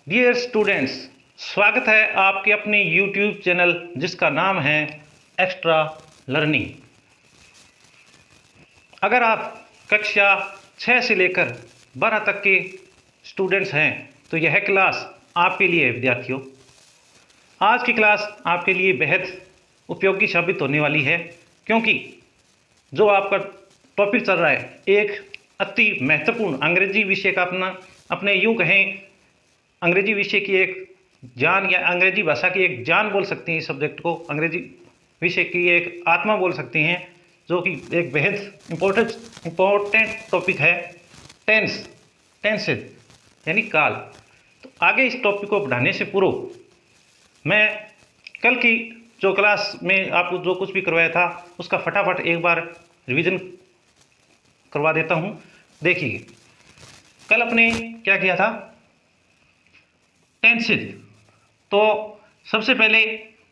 Dear students, स्वागत है आपके अपने यूट्यूब चैनल जिसका नाम है एक्स्ट्रा लर्निंग। अगर आप कक्षा 6 से लेकर 12 तक के स्टूडेंट्स हैं तो यह क्लास आपके लिए है विद्यार्थियों। आज की क्लास आपके लिए बेहद उपयोगी साबित होने वाली है, क्योंकि जो आपका टॉपिक चल रहा है एक अति महत्वपूर्ण अंग्रेजी विषय का अपने यूँ कहें अंग्रेजी विषय की एक जान या अंग्रेजी भाषा की एक जान बोल सकते हैं। इस सब्जेक्ट को अंग्रेजी विषय की एक आत्मा बोल सकते हैं, जो कि एक बेहद इम्पोर्टेंट टॉपिक है। टेंसेज यानी काल। तो आगे इस टॉपिक को बढ़ाने से पूर्व मैं कल की जो क्लास में आपको जो कुछ भी करवाया था उसका फटाफट एक बार रिवीजन करवा देता हूँ। देखिए, कल अपने क्या किया था, टेंसेज। तो सबसे पहले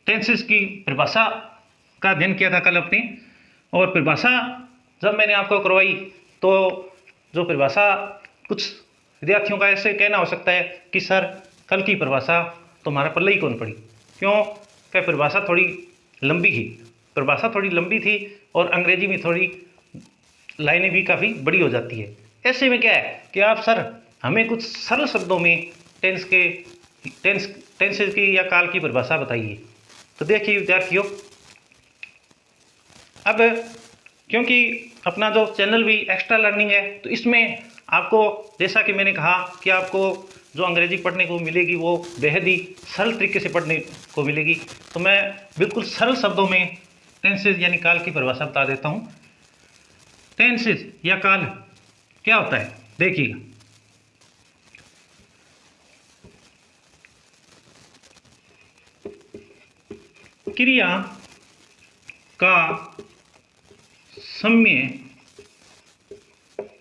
टेंसेज की परिभाषा का अध्ययन किया था कल अपने, और परिभाषा जब मैंने आपको करवाई तो जो परिभाषा कुछ विद्यार्थियों का ऐसे कहना हो सकता है कि सर कल की परिभाषा तुम्हारा पल्ले ही कौन पड़ी, क्यों क्या परिभाषा थोड़ी लंबी ही परिभाषा थोड़ी लंबी थी और अंग्रेजी में थोड़ी लाइनें भी काफ़ी बड़ी हो जाती है। ऐसे में क्या है कि आप सर हमें कुछ सरल शब्दों में टेंसेज की या काल की परिभाषा बताइए। तो देखिए विद्यार्थियों, अब क्योंकि अपना जो चैनल भी एक्स्ट्रा लर्निंग है तो इसमें आपको, जैसा कि मैंने कहा कि आपको जो अंग्रेजी पढ़ने को मिलेगी वो बेहद ही सरल तरीके से पढ़ने को मिलेगी। तो मैं बिल्कुल सरल शब्दों में टेंसेज यानी काल की परिभाषा बता देता हूँ। टेंसेज या काल क्या होता है, देखिए क्रिया का समय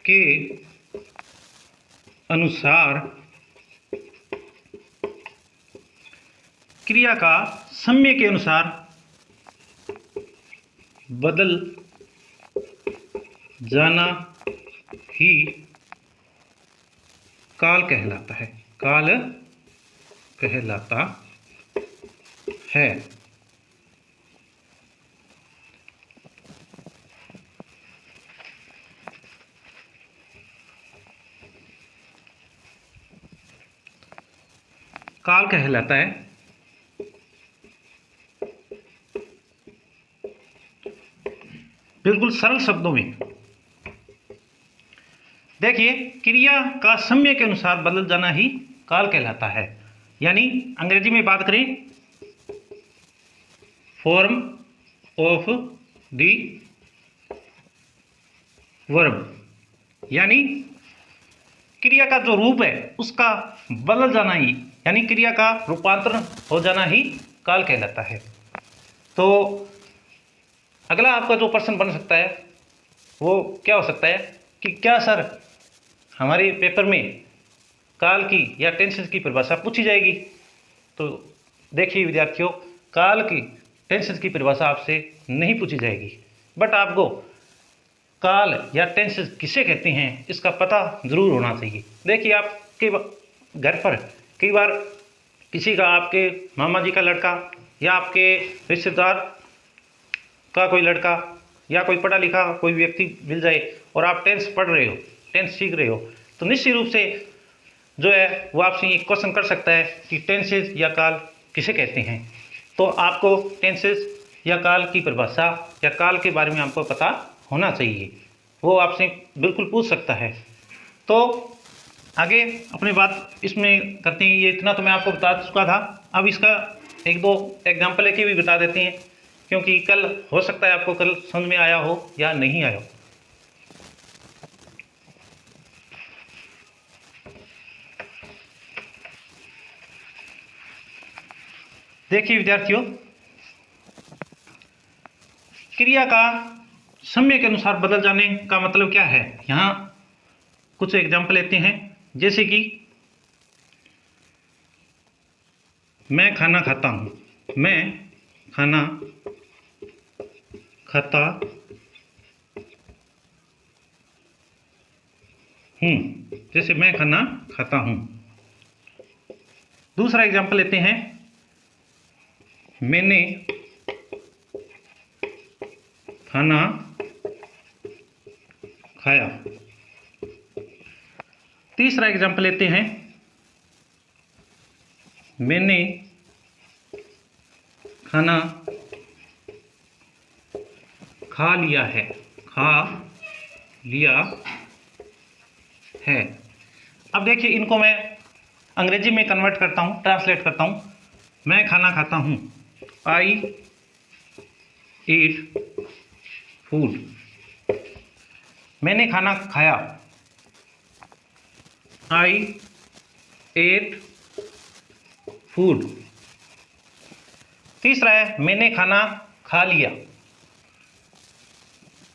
के अनुसार क्रिया का समय के अनुसार बदल जाना ही काल कहलाता है। काल कहलाता है। काल कहलाता है। बिल्कुल सरल शब्दों में देखिए, क्रिया का समय के अनुसार बदल जाना ही काल कहलाता है। यानी अंग्रेजी में बात करें, फॉर्म ऑफ द वर्ब, यानी क्रिया का जो रूप है उसका बदल जाना ही, यानी क्रिया का रूपांतरण हो जाना ही काल कहलाता है। तो अगला आपका जो प्रश्न बन सकता है वो क्या हो सकता है कि क्या सर हमारे पेपर में काल की या टेंसेज की परिभाषा पूछी जाएगी। तो देखिए विद्यार्थियों, काल की टेंसेज की परिभाषा आपसे नहीं पूछी जाएगी, बट आपको काल या टेंसेज किसे कहते हैं इसका पता जरूर होना चाहिए। देखिए, आपके घर पर कई बार किसी का, आपके मामा जी का लड़का या आपके रिश्तेदार का कोई लड़का या कोई पढ़ा लिखा कोई व्यक्ति मिल जाए और आप टेंस पढ़ रहे हो, टेंस सीख रहे हो, तो निश्चित रूप से जो है वो आपसे ये क्वेश्चन कर सकता है कि टेंसेज या काल किसे कहते हैं। तो आपको टेंसेज या काल की परिभाषा या काल के बारे में आपको पता होना चाहिए, वो आपसे बिल्कुल पूछ सकता है। तो आगे अपनी बात इसमें करते हैं। ये इतना तो मैं आपको बता चुका था, अब इसका एक दो एग्जाम्पल लेके भी बता देते हैं, क्योंकि कल हो सकता है आपको कल समझ में आया हो या नहीं आया हो। देखिए विद्यार्थियों, क्रिया का समय के अनुसार बदल जाने का मतलब क्या है, यहाँ कुछ एग्जाम्पल लेते हैं। जैसे कि मैं खाना खाता हूँ, मैं खाना खाता हूँ, जैसे मैं खाना खाता हूँ। दूसरा एग्जाम्पल लेते हैं, मैंने खाना खाया। तीसरा एग्जाम्पल लेते हैं, मैंने खाना खा लिया है। खा लिया है। अब देखिए, इनको मैं अंग्रेजी में कन्वर्ट करता हूँ, ट्रांसलेट करता हूँ। मैं खाना खाता हूँ, आई ईट फूड। मैंने खाना खाया, आई एट फूड। तीसरा है, मैंने खाना खा लिया,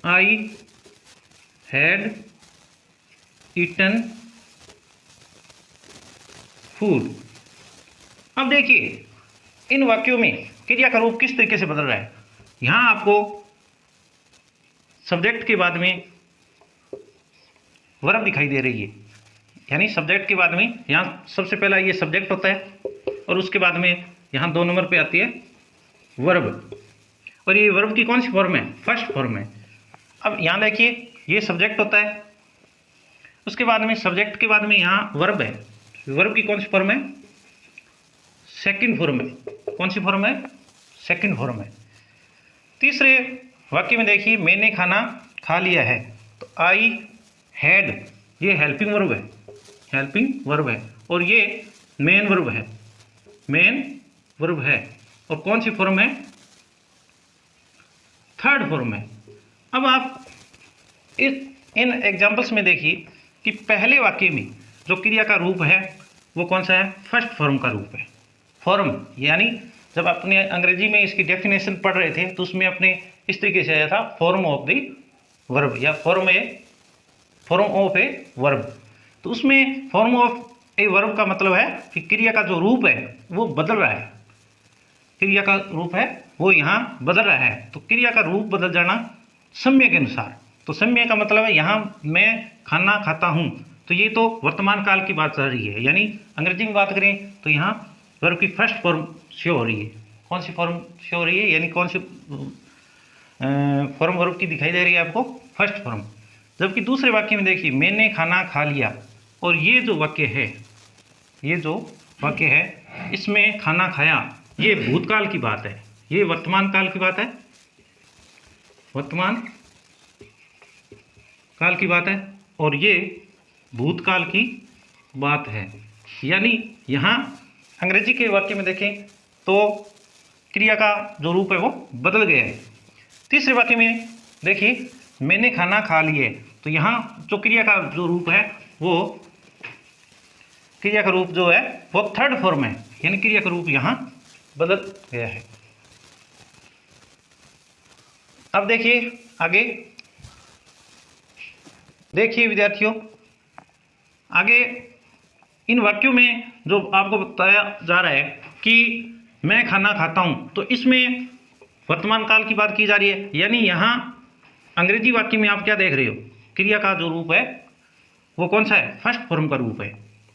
आई हैड ईटन फूड। अब देखिए, इन वाक्यों में क्रिया का रूप किस तरीके से बदल रहा है। यहां आपको सब्जेक्ट के बाद में वर्ब दिखाई दे रही है, यानी सब्जेक्ट के बाद में यहाँ सबसे पहला ये सब्जेक्ट होता है और उसके बाद में यहाँ 2 नंबर पे आती है वर्ब। और ये वर्ब की कौन सी फॉर्म है, फर्स्ट फॉर्म है। अब यहाँ देखिए, ये सब्जेक्ट होता है, उसके बाद में सब्जेक्ट के बाद में यहाँ वर्ब है। वर्ब की कौन सी फॉर्म है, सेकंड फॉर्म है। कौन सी फॉर्म है, सेकंड फॉर्म है। तीसरे वाक्य में देखिए, मैंने खाना खा लिया है, तो आई हैड, ये हेल्पिंग वर्ब है, हेल्पिंग वर्ब है। और ये मेन वर्ब है, मेन वर्ब है। और कौन सी फॉर्म है, थर्ड फॉर्म है। अब आप इन एग्जाम्पल्स में देखिए कि पहले वाक्य में जो क्रिया का रूप है वो कौन सा है, फर्स्ट फॉर्म का रूप है। फॉर्म यानी जब अपने अंग्रेजी में इसकी डेफिनेशन पढ़ रहे थे तो उसमें अपने इस तरीके से आया था, फॉर्म ऑफ द वर्ब या फॉर्म ऑफ ए वर्ब। तो उसमें फॉर्म ऑफ ए वर्ब का मतलब है कि क्रिया का जो रूप है वो बदल रहा है, क्रिया का रूप है वो यहाँ बदल रहा है। तो क्रिया का रूप बदल जाना समय के अनुसार। तो समय का मतलब है यहाँ मैं खाना खाता हूँ, तो ये तो वर्तमान काल की बात चल रही है। यानी अंग्रेजी में बात करें तो यहाँ वर्ब की फर्स्ट फॉर्म शो हो रही है। कौन सी फॉर्म शो हो रही है, यानी कौन सी फॉर्म वर्ब की दिखाई दे रही है आपको, फर्स्ट फॉर्म। जबकि दूसरे वाक्य में देखिए, मैंने खाना खा लिया, और ये जो वाक्य है, ये जो वाक्य है इसमें खाना खाया ये भूतकाल की बात है, ये वर्तमान काल की बात है, वर्तमान काल की बात है, और ये भूतकाल की बात है। यानी यहाँ अंग्रेजी के वाक्य में देखें तो क्रिया का जो रूप है वो बदल गया है। तीसरे वाक्य में देखिए, मैंने खाना खा लिया, तो यहाँ जो क्रिया का जो रूप है वो क्रिया का रूप जो है वो थर्ड फॉर्म है, यानी क्रिया का रूप यहाँ बदल गया है। अब देखिए आगे, देखिए विद्यार्थियों, आगे इन वाक्यों में जो आपको बताया जा रहा है कि मैं खाना खाता हूं, तो इसमें वर्तमान काल की बात की जा रही है। यानी यहाँ अंग्रेजी वाक्य में आप क्या देख रहे हो, क्रिया का जो रूप है वो कौन सा है, फर्स्ट फॉर्म का रूप है।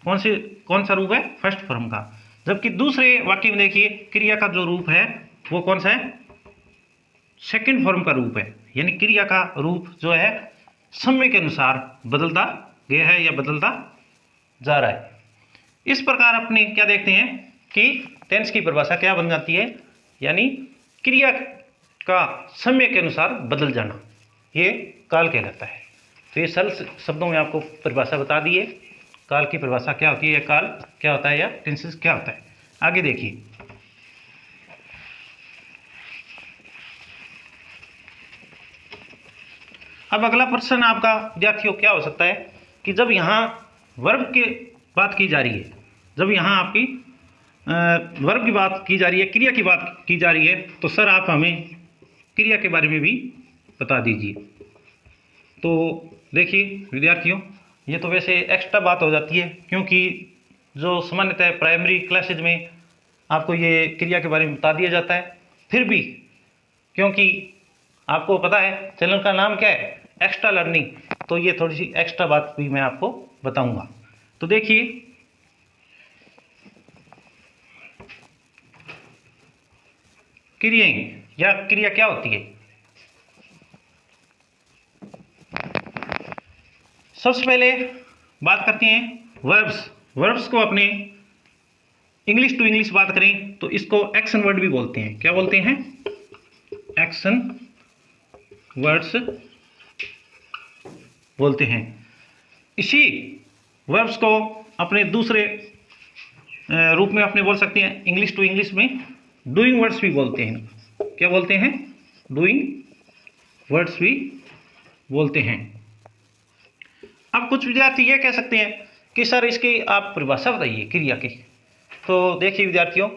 कौन सा रूप है, फर्स्ट फॉर्म का। जबकि दूसरे वाक्य में देखिए, क्रिया का जो रूप है वो कौन सा है, सेकंड फॉर्म का रूप है। यानी क्रिया का रूप जो है समय के अनुसार बदलता गया है या बदलता जा रहा है। इस प्रकार अपने क्या देखते हैं कि टेंस की परिभाषा क्या बन जाती है, यानी क्रिया का समय के अनुसार बदल जाना, ये काल कहलाता है। तो ये सरल शब्दों में आपको परिभाषा बता दी है, काल की परिभाषा क्या होती है, या काल क्या होता है, या टेंसेस क्या होता है। आगे देखिए, अब अगला प्रश्न आपका विद्यार्थियों क्या हो सकता है कि जब यहाँ वर्ब की बात की जा रही है, जब यहाँ आपकी वर्ब की बात की जा रही है, क्रिया की बात की जा रही है, तो सर आप हमें क्रिया के बारे में भी बता दीजिए। तो देखिए विद्यार्थियों, ये तो वैसे एक्स्ट्रा बात हो जाती है, क्योंकि जो सामान्यतः प्राइमरी क्लासेज में आपको ये क्रिया के बारे में बता दिया जाता है। फिर भी क्योंकि आपको पता है चैनल का नाम क्या है, एक्स्ट्रा लर्निंग, तो ये थोड़ी सी एक्स्ट्रा बात भी मैं आपको बताऊंगा। तो देखिए, क्रियाएं या क्रिया क्या होती है। सबसे पहले बात करते हैं वर्ब्स। वर्ब्स को अपने इंग्लिश टू इंग्लिश बात करें तो इसको एक्शन वर्ड भी बोलते हैं। क्या बोलते हैं? एक्शन वर्ड्स बोलते हैं। इसी वर्ब्स को अपने दूसरे रूप में अपने बोल सकते हैं इंग्लिश टू इंग्लिश में डूइंग वर्ड्स भी बोलते हैं। क्या बोलते हैं? डूइंग वर्ड्स भी बोलते हैं। अब कुछ विद्यार्थी ये कह सकते हैं कि सर इसकी आप परिभाषा बताइए क्रिया की। तो देखिए विद्यार्थियों,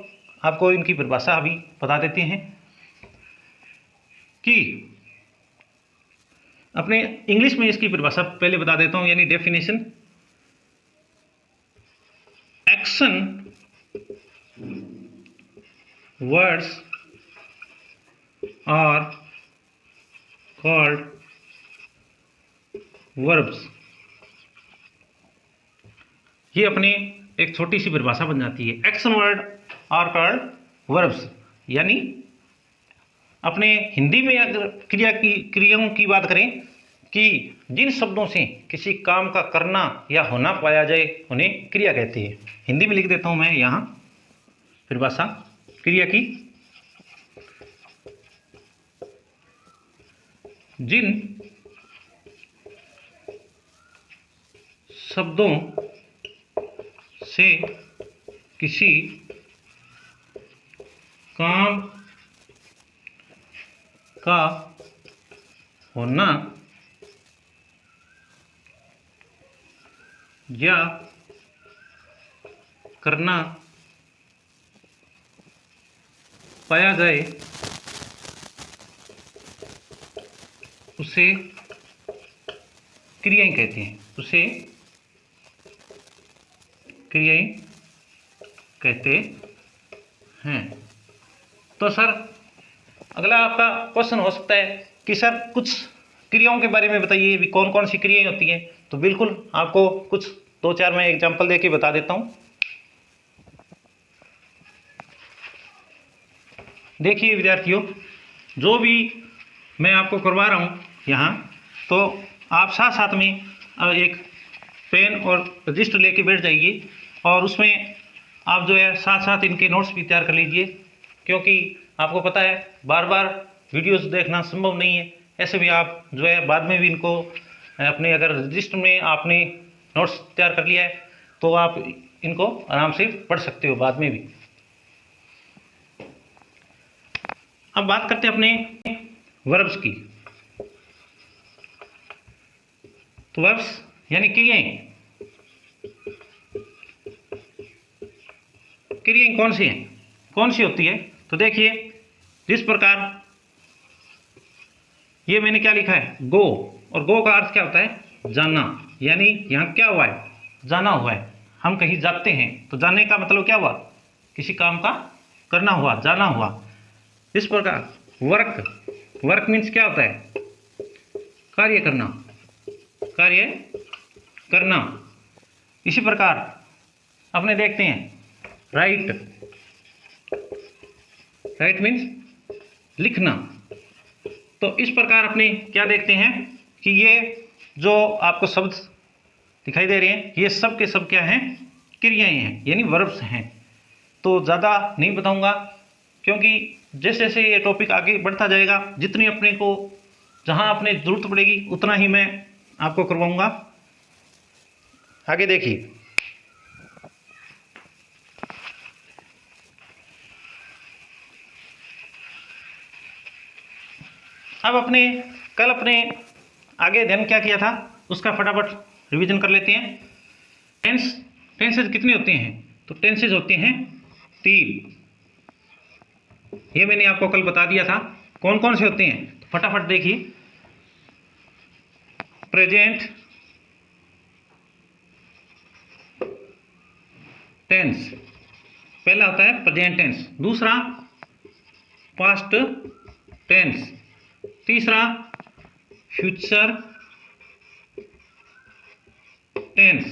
आपको इनकी परिभाषा अभी बता देते हैं कि अपने इंग्लिश में इसकी परिभाषा पहले बता देता हूं, यानी definition. Action words are called verbs. ये अपने एक छोटी सी परिभाषा बन जाती है। Action word are called verbs, यानी अपने हिंदी में अगर क्रियाओं की बात करें कि जिन शब्दों से किसी काम का करना या होना पाया जाए उन्हें क्रिया कहते हैं। हिंदी में लिख देता हूं मैं यहाँ परिभाषा क्रिया की। जिन शब्दों से किसी काम का होना या करना पाया जाए उसे क्रियाएं कहते हैं। उसे क्रियाएं कहते हैं। तो सर अगला आपका क्वेश्चन हो सकता है कि सर कुछ क्रियाओं के बारे में बताइए, भी कौन कौन सी क्रियाएं होती हैं। तो बिल्कुल आपको कुछ 2-4 मैं एग्जांपल देके बता देता हूं। देखिए विद्यार्थियों, जो भी मैं आपको करवा रहा हूं यहाँ, तो आप साथ साथ में एक पेन और रजिस्टर लेके बैठ जाइए और उसमें आप जो है साथ साथ इनके नोट्स भी तैयार कर लीजिए, क्योंकि आपको पता है बार बार वीडियोस देखना संभव नहीं है। ऐसे भी आप जो है बाद में भी इनको अपने अगर रजिस्टर में आपने नोट्स तैयार कर लिया है तो आप इनको आराम से पढ़ सकते हो बाद में भी। अब बात करते हैं अपने वर्ब्स की। तो वर्ब्स यानी क्रियाएं। क्रियाएं कौन सी हैं, कौन सी होती है? तो देखिए, जिस प्रकार ये मैंने क्या लिखा है, गो, और गो का अर्थ क्या होता है? जाना। यानी यहाँ क्या हुआ है? जाना हुआ है। हम कहीं जाते हैं तो जाने का मतलब क्या हुआ? किसी काम का करना हुआ, जाना हुआ। इस प्रकार वर्क, वर्क मीन्स क्या होता है? कार्य करना, कार्य करना। इसी प्रकार अपने देखते हैं राइट, राइट मीन्स लिखना। तो इस प्रकार अपने क्या देखते हैं कि ये जो आपको शब्द दिखाई दे रहे हैं ये सब के सब क्या हैं? क्रियाएं हैं, यानी वर्ब्स हैं। तो ज़्यादा नहीं बताऊंगा, क्योंकि जैसे जैसे ये टॉपिक आगे बढ़ता जाएगा, जितनी अपने को जहां अपने जरूरत पड़ेगी उतना ही मैं आपको करवाऊंगा। आगे देखिए, अब अपने कल अपने आगे अध्ययन क्या किया था उसका फटाफट रिवीजन कर लेते हैं। टेंस, टेंसेज कितने होते हैं? तो टेंसेज होते हैं 3। ये मैंने आपको कल बता दिया था कौन कौन से होते हैं। तो फटाफट देखिए, प्रेजेंट टेंस पहला होता है प्रेजेंट टेंस, दूसरा पास्ट टेंस, तीसरा फ्यूचर टेंस।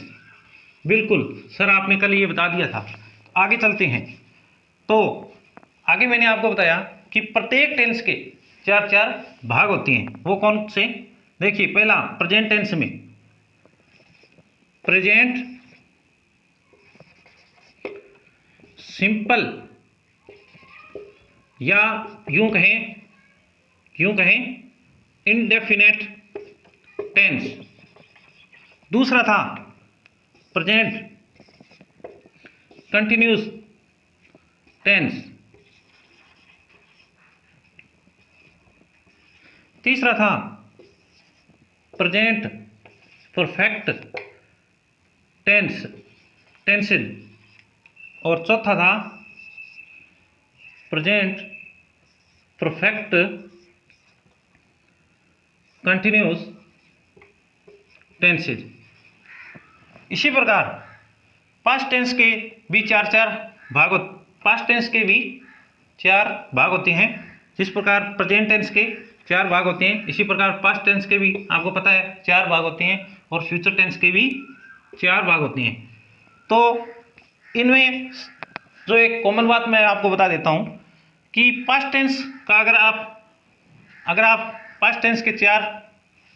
बिल्कुल सर आपने कल ये बता दिया था। आगे चलते हैं। तो आगे मैंने आपको बताया कि प्रत्येक टेंस के चार चार भाग होते हैं। वो कौन से? देखिए, पहला प्रेजेंट टेंस में प्रेजेंट सिंपल, या यूं कहें इंडेफिनेट टेंस। दूसरा था प्रेजेंट कंटिन्यूस टेंस। तीसरा था प्रेजेंट परफेक्ट टेंसेज। और चौथा था प्रेजेंट परफेक्ट कंटिन्यूस टेंसेज। इसी प्रकार पास्ट टेंस के भी पास्ट टेंस के भी चार भाग होते हैं। जिस प्रकार प्रेजेंट टेंस के चार भाग होते हैं, इसी प्रकार पास्ट टेंस के भी आपको पता है चार भाग होते हैं, और फ्यूचर टेंस के भी चार भाग होते हैं। तो इनमें जो एक कॉमन बात मैं आपको बता देता हूं कि पास्ट टेंस का अगर आप पास्ट टेंस के चार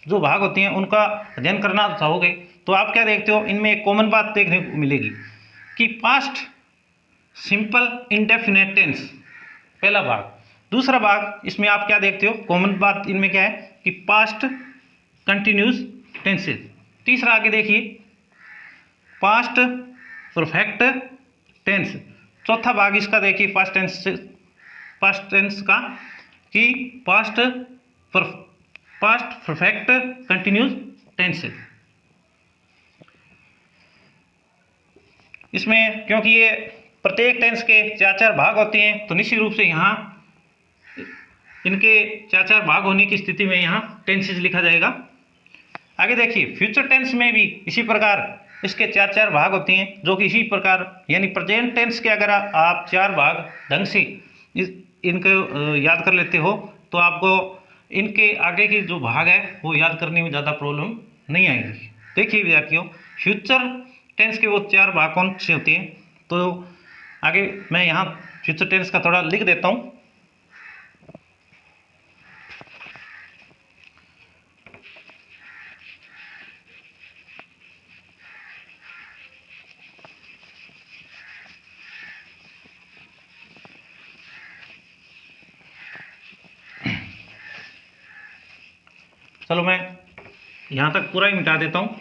जो भाग होते हैं उनका अध्ययन करना चाहोगे तो आप क्या देखते हो, इनमें एक कॉमन बात देखने को मिलेगी कि पास्ट सिंपल इंडेफिनेट टेंस पहला भाग। दूसरा भाग इसमें आप क्या देखते हो, कॉमन बात इनमें क्या है कि पास्ट कंटिन्यूस टेंसेज। तीसरा आगे देखिए पास्ट परफेक्ट टेंस। चौथा भाग इसका देखिए पास्ट टेंस का कि पास्ट परफेक्ट कंटिन्यूस टेंसेज। इसमें क्योंकि ये प्रत्येक टेंस के चार चार भाग होते हैं तो निश्चित रूप से यहाँ इनके चार चार भाग होने की स्थिति में यहाँ टेंसेज लिखा जाएगा। आगे देखिए फ्यूचर टेंस में भी इसी प्रकार इसके चार चार भाग होते हैं, जो कि इसी प्रकार यानी प्रेजेंट टेंस के अगर आप चार भाग ढंग से इनको याद कर लेते हो तो आपको इनके आगे के जो भाग है वो याद करने में ज़्यादा प्रॉब्लम नहीं आएगी। देखिए विद्यार्थियों, फ्यूचर टेंस के वो चार भाग कौन से होते हैं, तो आगे मैं यहाँ फ्यूचर टेंस का थोड़ा लिख देता हूँ। चलो मैं यहाँ तक पूरा ही मिटा देता हूँ।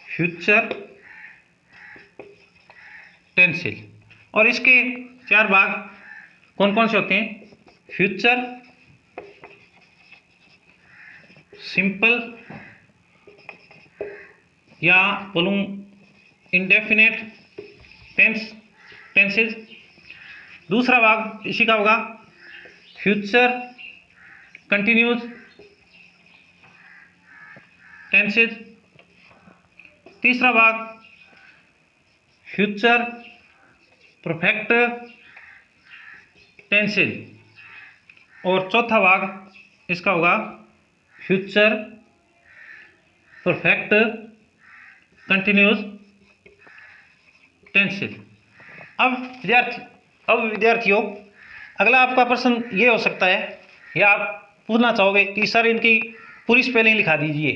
फ्यूचर टेंसेज और इसके चार भाग कौन कौन से होते हैं? फ्यूचर सिंपल, या बोलूँ इंडेफिनेट टेंसेज। दूसरा भाग इसी का होगा फ्यूचर कंटिन्यूस टेंसेज। तीसरा भाग फ्यूचर परफेक्ट टेंसेज, और चौथा भाग इसका होगा फ्यूचर परफेक्ट कंटिन्यूस टेंसेज। अब विद्यार्थियों अगला आपका प्रश्न ये हो सकता है, या आप पूछना चाहोगे कि सर इनकी पूरी स्पेलिंग लिखा दीजिए।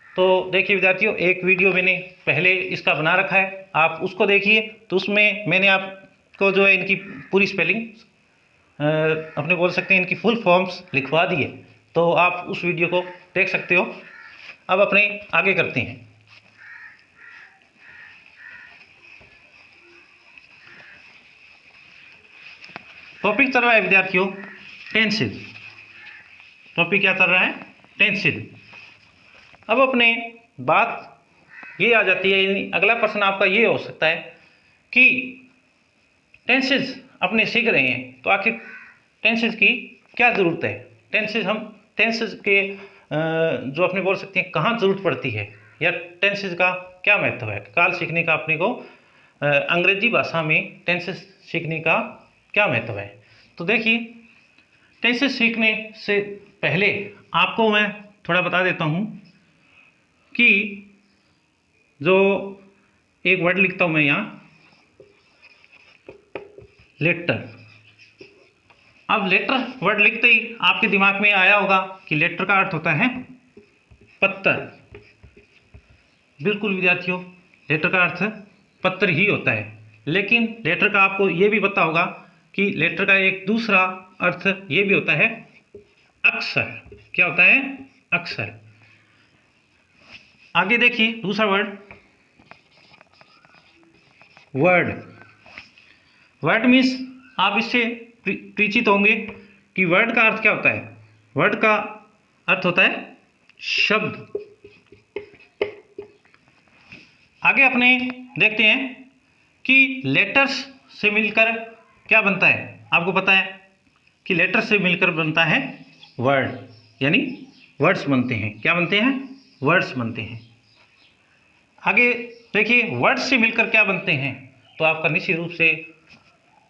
तो देखिए विद्यार्थियों, एक वीडियो मैंने पहले इसका बना रखा है, आप उसको देखिए। तो उसमें मैंने आपको जो है इनकी पूरी स्पेलिंग अपने बोल सकते हैं इनकी फुल फॉर्म्स लिखवा दी है, तो आप उस वीडियो को देख सकते हो। अब अपने आगे करते हैं। टॉपिक चल रहा है विद्यार्थियों टेंसेज। टॉपिक क्या चल रहा है? टेंसेज। अब अपने बात ये आ जाती है, अगला प्रश्न आपका ये हो सकता है कि टेंसेज अपने सीख रहे हैं तो आखिर टेंसेज की क्या ज़रूरत है? टेंसेज के जो अपने बोल सकते हैं कहाँ ज़रूरत पड़ती है, या टेंसेज का क्या महत्व है? काल सीखने का अपने को अंग्रेजी भाषा में टेंसेज सीखने का क्या महत्व है? तो देखिए, टेंसेज सीखने से पहले आपको मैं थोड़ा बता देता हूँ कि जो एक वर्ड लिखता हूँ मैं यहाँ, लेटर। अब लेटर वर्ड लिखते ही आपके दिमाग में आया होगा कि लेटर का अर्थ होता है पत्र। बिल्कुल विद्यार्थियों, लेटर का अर्थ पत्र ही होता है, लेकिन लेटर का आपको ये भी पता होगा कि लेटर का एक दूसरा अर्थ ये भी होता है अक्षर। क्या होता है? अक्षर। आगे देखिए दूसरा वर्ड वर्ड। वर्ड मीन्स आप इससे परिचित होंगे कि वर्ड का अर्थ क्या होता है। वर्ड का अर्थ होता है शब्द। आगे अपने देखते हैं कि लेटर्स से मिलकर क्या बनता है। आपको पता है कि लेटर्स से मिलकर बनता है वर्ड, यानी वर्ड्स बनते हैं। क्या बनते हैं? वर्ड्स बनते हैं। आगे देखिए वर्ड्स से मिलकर क्या बनते हैं, तो आपका निश्चित रूप से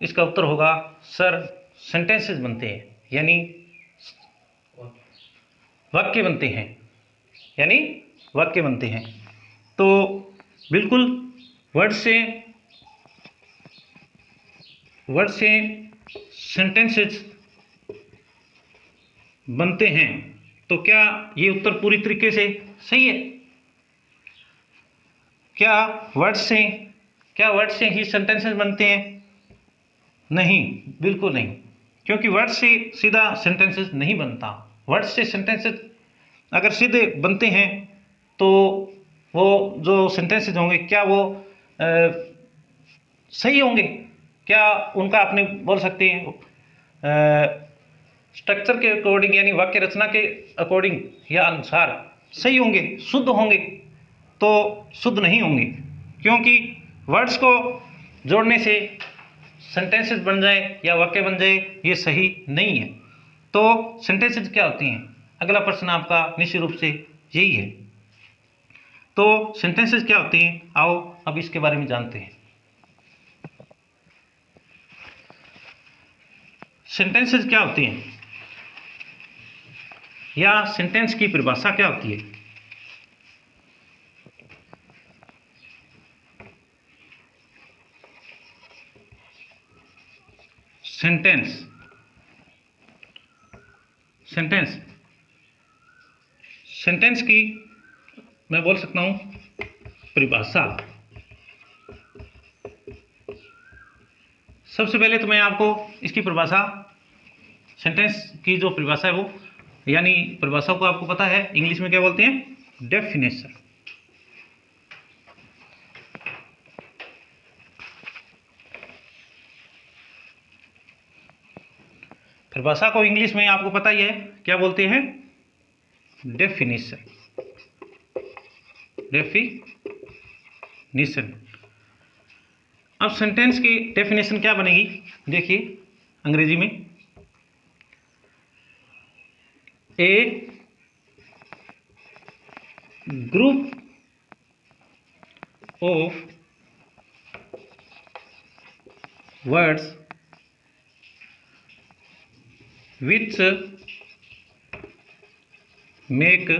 इसका उत्तर होगा सर सेंटेंसेस बनते हैं, यानी वाक्य बनते हैं, यानी वाक्य बनते हैं। तो बिल्कुल वर्ड से सेंटेंसेस बनते हैं। तो क्या ये उत्तर पूरी तरीके से सही है? क्या वर्ड से ही सेंटेंसेस बनते हैं? नहीं, बिल्कुल नहीं, क्योंकि वर्ड से सीधा सेंटेंसेस नहीं बनता। वर्ड से सेंटेंसेस अगर सीधे बनते हैं तो वो जो सेंटेंसेस होंगे क्या वो सही होंगे? क्या उनका आपने बोल सकते हैं स्ट्रक्चर के अकॉर्डिंग, यानी वाक्य रचना के अकॉर्डिंग या अनुसार सही होंगे, शुद्ध होंगे? तो शुद्ध नहीं होंगे, क्योंकि वर्ड्स को जोड़ने से सेंटेंसेस बन जाए या वाक्य बन जाए ये सही नहीं है। तो सेंटेंसेस क्या होती हैं? अगला प्रश्न आपका निश्चित रूप से यही है। तो सेंटेंसेस क्या होती हैं, आओ अब इसके बारे में जानते हैं। सेंटेंसेस क्या होती हैं, या सेंटेंस की परिभाषा क्या होती है? सेंटेंस की मैं बोल सकता हूं परिभाषा। सबसे पहले तो मैं आपको इसकी परिभाषा, सेंटेंस की जो परिभाषा है वो, यानी परिभाषा को आपको पता है इंग्लिश में क्या बोलते हैं? डेफिनेशन। परिभाषा को इंग्लिश में आपको पता ही है क्या बोलते हैं? डेफिनेशन। अब सेंटेंस की डेफिनेशन क्या बनेगी, देखिए अंग्रेजी में a group of words which makes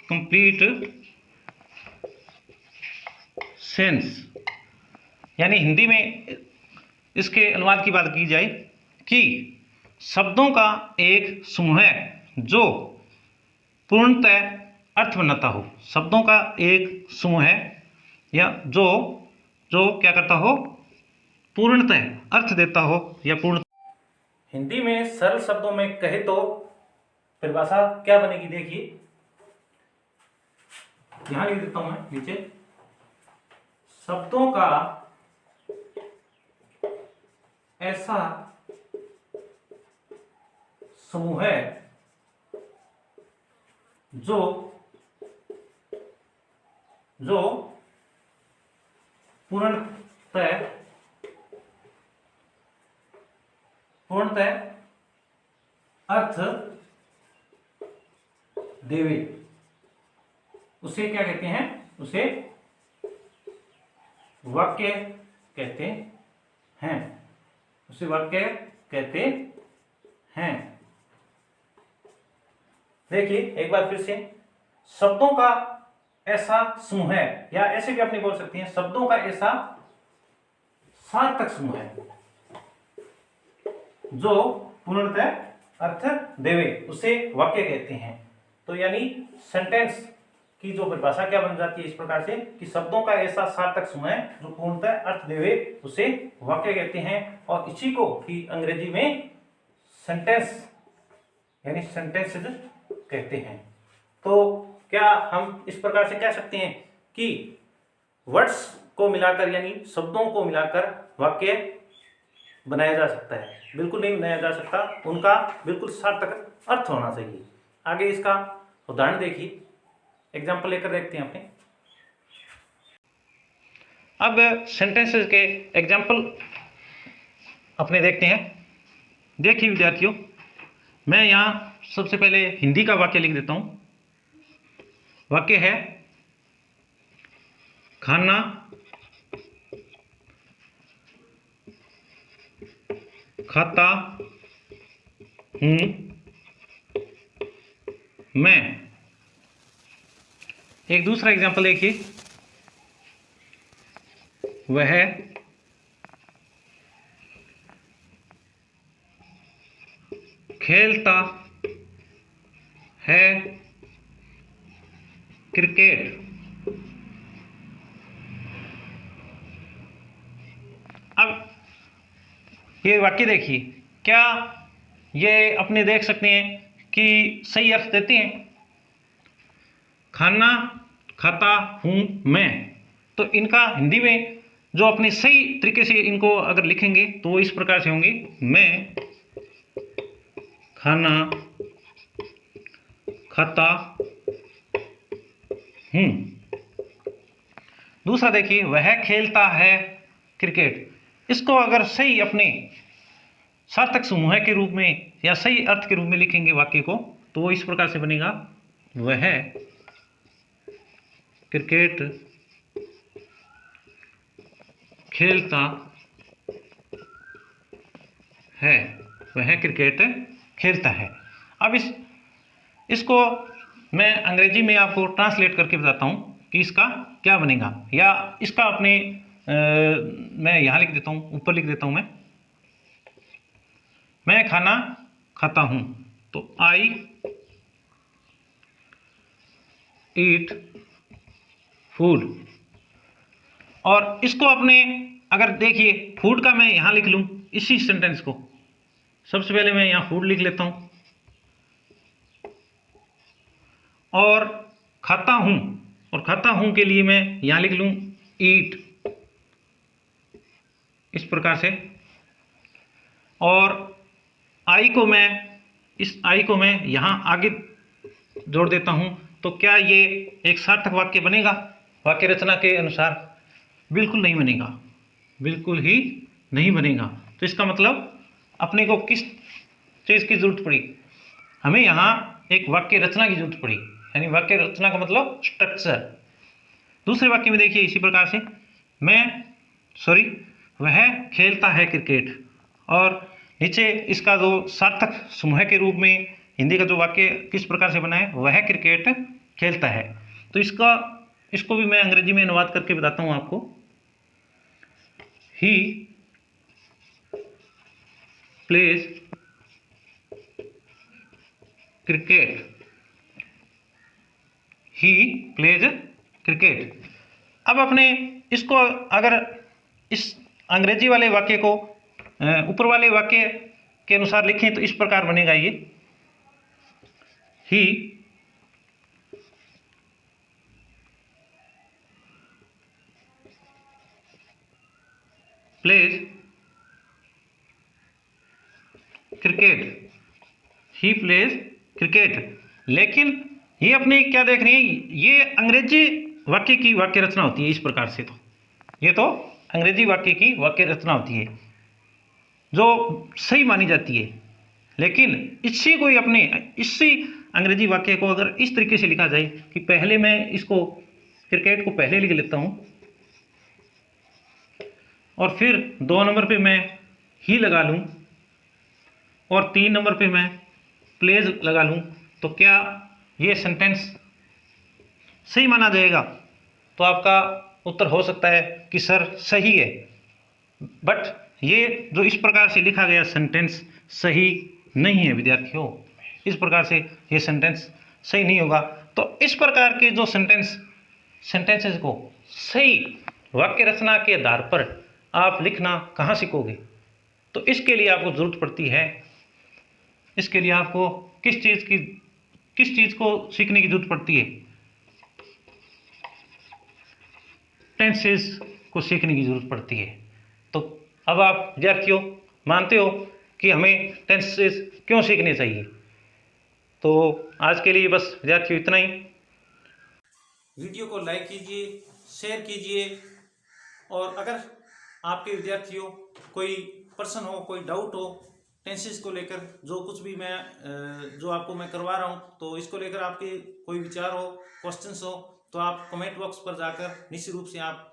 complete sense, यानी हिंदी में इसके अनुवाद की बात की जाए कि शब्दों का एक समूह है जो पूर्णतः अर्थ बनाता हो। शब्दों का एक समूह है या जो क्या करता हो, पूर्णतः अर्थ देता हो या पूर्ण। हिंदी में सरल शब्दों में कहे तो परिभाषा क्या बनेगी, देखिए यहां लिख देता हूं मैं नीचे। शब्दों का ऐसा समूह है जो पूर्णतः अर्थ देवे। उसे क्या कहते हैं? उसे वाक्य कहते हैं। उसे वाक्य कहते हैं। देखिए एक बार फिर से, शब्दों का ऐसा समूह है, या ऐसे भी अपने बोल सकते हैं शब्दों का ऐसा सार्थक समूह है जो पूर्णतः अर्थ देवे, उसे वाक्य कहते हैं। तो यानी सेंटेंस की जो परिभाषा क्या बन जाती है इस प्रकार से कि शब्दों का ऐसा सार्थक समूह है जो पूर्णतः अर्थ देवे, उसे वाक्य कहते हैं। और इसी को ही अंग्रेजी में सेंटेंस यानी सेंटेंसेस कहते हैं। तो क्या हम इस प्रकार से कह सकते हैं कि वर्ड्स को मिलाकर यानी शब्दों को मिलाकर वाक्य बनाया जा सकता है? बिल्कुल नहीं बनाया जा सकता, उनका बिल्कुल सार्थक अर्थ होना चाहिए। आगे इसका उदाहरण देखिए, एग्जाम्पल लेकर देखते हैं अपने। अब सेंटेंसेस के एग्जाम्पल अपने देखते हैं। देखिए विद्यार्थियों, मैं यहाँ सबसे पहले हिंदी का वाक्य लिख देता हूँ। वाक्य है खाना खाता हूँ मैं। एक दूसरा एग्जाम्पल देखिए, वह खेलता है क्रिकेट। अब ये वाक्य देखिए, क्या ये अपने देख सकते हैं कि सही अर्थ देते हैं? खाना खाता हूँ मैं, तो इनका हिंदी में जो अपने सही तरीके से इनको अगर लिखेंगे तो वो इस प्रकार से होंगे, मैं खाना खाता हूँ। दूसरा देखिए, वह खेलता है क्रिकेट। इसको अगर सही अपने सार्थक समूह के रूप में या सही अर्थ के रूप में लिखेंगे वाक्य को, तो वो इस प्रकार से बनेगा, वह क्रिकेट खेलता है। वह क्रिकेट खेलता है। अब इसको मैं अंग्रेजी में आपको ट्रांसलेट करके बताता हूँ कि इसका क्या बनेगा, या इसका अपने मैं यहाँ लिख देता हूँ, ऊपर लिख देता हूँ मैं खाना खाता हूँ, तो आई ईट फूड। और इसको अपने अगर देखिए, फूड का मैं यहाँ लिख लूँ इसी सेंटेंस को, सबसे पहले मैं यहाँ फूड लिख लेता हूँ, और खाता हूँ, और खाता हूँ के लिए मैं यहाँ लिख लूँ ईट, इस प्रकार से। और आई को मैं यहाँ आगे जोड़ देता हूँ, तो क्या ये एक सार्थक वाक्य बनेगा वाक्य रचना के अनुसार? बिल्कुल नहीं बनेगा, बिल्कुल ही नहीं बनेगा। तो इसका मतलब अपने को किस चीज़ की जरूरत पड़ी? हमें यहाँ एक वाक्य रचना की जरूरत पड़ी, यानी वाक्य रचना का मतलब स्ट्रक्चर। दूसरे वाक्य में देखिए इसी प्रकार से, वह खेलता है क्रिकेट, और नीचे इसका जो सार्थक समूह के रूप में हिंदी का जो वाक्य किस प्रकार से बना है, वह क्रिकेट खेलता है। तो इसको भी मैं अंग्रेजी में अनुवाद करके बताता हूँ आपको। He plays cricket, he plays cricket. अब अपने इसको अगर इस अंग्रेजी वाले वाक्य को ऊपर वाले वाक्य के अनुसार लिखें तो इस प्रकार बनेगा ये, he plays cricket, he plays cricket. लेकिन ये अपने क्या देख रहे हैं, ये अंग्रेजी वाक्य की वाक्य रचना होती है इस प्रकार से। तो ये तो अंग्रेजी वाक्य की वाक्य रचना होती है जो सही मानी जाती है। लेकिन इसी अंग्रेजी वाक्य को अगर इस तरीके से लिखा जाए कि पहले मैं इसको क्रिकेट को पहले लिख लेता हूँ, और फिर 2 नंबर पे मैं ही लगा लूँ, और 3 नंबर पे मैं प्लेज लगा लूँ, तो क्या ये सेंटेंस सही माना जाएगा तो आपका उत्तर हो सकता है कि सर सही है। बट ये जो इस प्रकार से लिखा गया सेंटेंस सही नहीं है विद्यार्थियों, इस प्रकार से ये सेंटेंस सही नहीं होगा। तो इस प्रकार के जो सेंटेंसेस को सही वाक्य रचना के आधार पर आप लिखना कहाँ सीखोगे? तो इसके लिए आपको ज़रूरत पड़ती है, इसके लिए आपको किस चीज़ को सीखने की जरूरत पड़ती है? टेंसेस को सीखने की जरूरत पड़ती है। तो अब आप विद्यार्थियों मानते हो कि हमें टेंसेस क्यों सीखने चाहिए? तो आज के लिए बस विद्यार्थियों इतना ही। वीडियो को लाइक कीजिए, शेयर कीजिए, और अगर आपके विद्यार्थियों कोई प्रश्न हो, कोई डाउट हो टेंसेस को लेकर, जो कुछ भी जो आपको मैं करवा रहा हूँ, तो इसको लेकर आपके कोई विचार हो, क्वेश्चंस हो, तो आप कमेंट बॉक्स पर जाकर निश्चित रूप से आप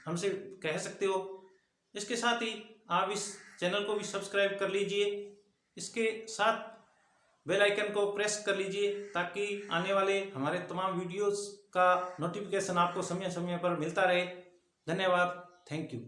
हमसे कह सकते हो। इसके साथ ही आप इस चैनल को भी सब्सक्राइब कर लीजिए, इसके साथ बेल आइकन को प्रेस कर लीजिए ताकि आने वाले हमारे तमाम वीडियोस का नोटिफिकेशन आपको समय समय पर मिलता रहे। धन्यवाद, थैंक यू।